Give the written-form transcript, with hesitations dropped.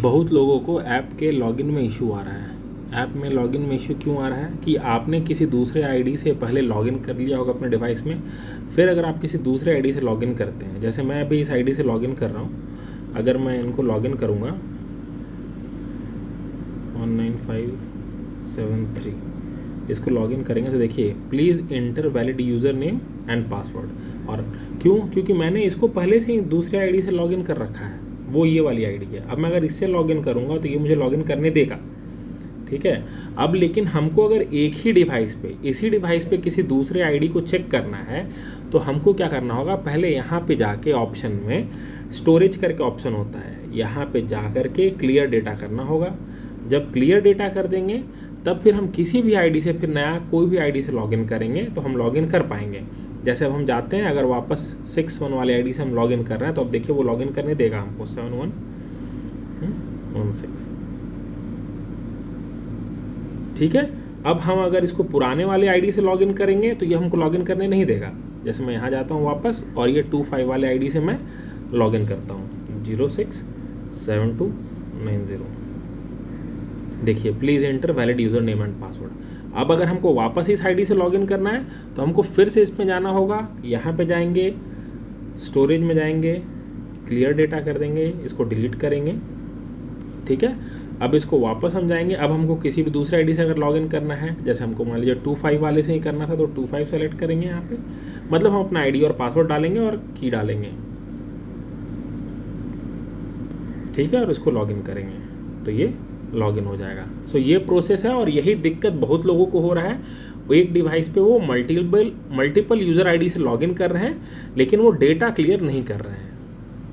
बहुत लोगों को ऐप के लॉगिन में इशू आ रहा है। ऐप में लॉगिन में इशू क्यों आ रहा है कि आपने किसी दूसरे आईडी से पहले लॉगिन कर लिया होगा अपने डिवाइस में। फिर अगर आप किसी दूसरे आईडी से लॉगिन करते हैं, जैसे मैं अभी इस आईडी से लॉगिन कर रहा हूँ, अगर मैं इनको लॉगिन करूँगा 19573, इसको लॉगिन करेंगे तो देखिए please enter valid user name and password. और क्योंकि मैंने इसको पहले से ही दूसरे आईडी से लॉगिन कर रखा है, वो ये वाली आईडी है। अब मैं अगर इससे लॉगिन करूँगा तो ये मुझे लॉगिन करने देगा, ठीक है। अब लेकिन हमको अगर एक ही डिवाइस पे, इसी डिवाइस पे किसी दूसरे आईडी को चेक करना है तो हमको क्या करना होगा, पहले यहाँ पे जाके ऑप्शन में स्टोरेज करके ऑप्शन होता है, यहाँ पे जा कर के क्लियर डेटा करना होगा। जब क्लियर डेटा कर देंगे तब फिर हम किसी भी आईडी से, फिर नया कोई भी आईडी से लॉगिन करेंगे तो हम लॉगिन कर पाएंगे। जैसे अब हम जाते हैं, अगर वापस 61 वाले आईडी से हम लॉगिन कर रहे हैं तो अब देखिए वो लॉगिन करने देगा हमको 7116, ठीक है। अब हम अगर इसको पुराने वाले आईडी से लॉगिन करेंगे तो ये हमको लॉगिन करने नहीं देगा। जैसे मैं यहाँ जाता हूँ वापस और ये 25 वाले आईडी से मैं लॉगिन करता हूँ 067290। देखिए please enter valid user name and password. अब अगर हमको वापस इस आईडी से लॉगिन करना है तो हमको फिर से इसमें जाना होगा, यहाँ पे जाएंगे, स्टोरेज में जाएंगे, क्लियर डेटा कर देंगे, इसको डिलीट करेंगे, ठीक है। अब इसको वापस हम जाएंगे। अब हमको किसी भी दूसरे आईडी से अगर लॉगिन करना है, जैसे हमको मान लीजिए 25 वाले से ही करना था तो 25 सेलेक्ट करेंगे यहाँ पे, मतलब हम अपना आईडी और पासवर्ड डालेंगे और की डालेंगे, ठीक है, और इसको लॉगिन करेंगे तो ये लॉगिन हो जाएगा। सो ये प्रोसेस है और यही दिक्कत बहुत लोगों को हो रहा है। वो एक डिवाइस पे वो मल्टीपल यूज़र आईडी से लॉगिन कर रहे हैं लेकिन वो डेटा क्लियर नहीं कर रहे हैं।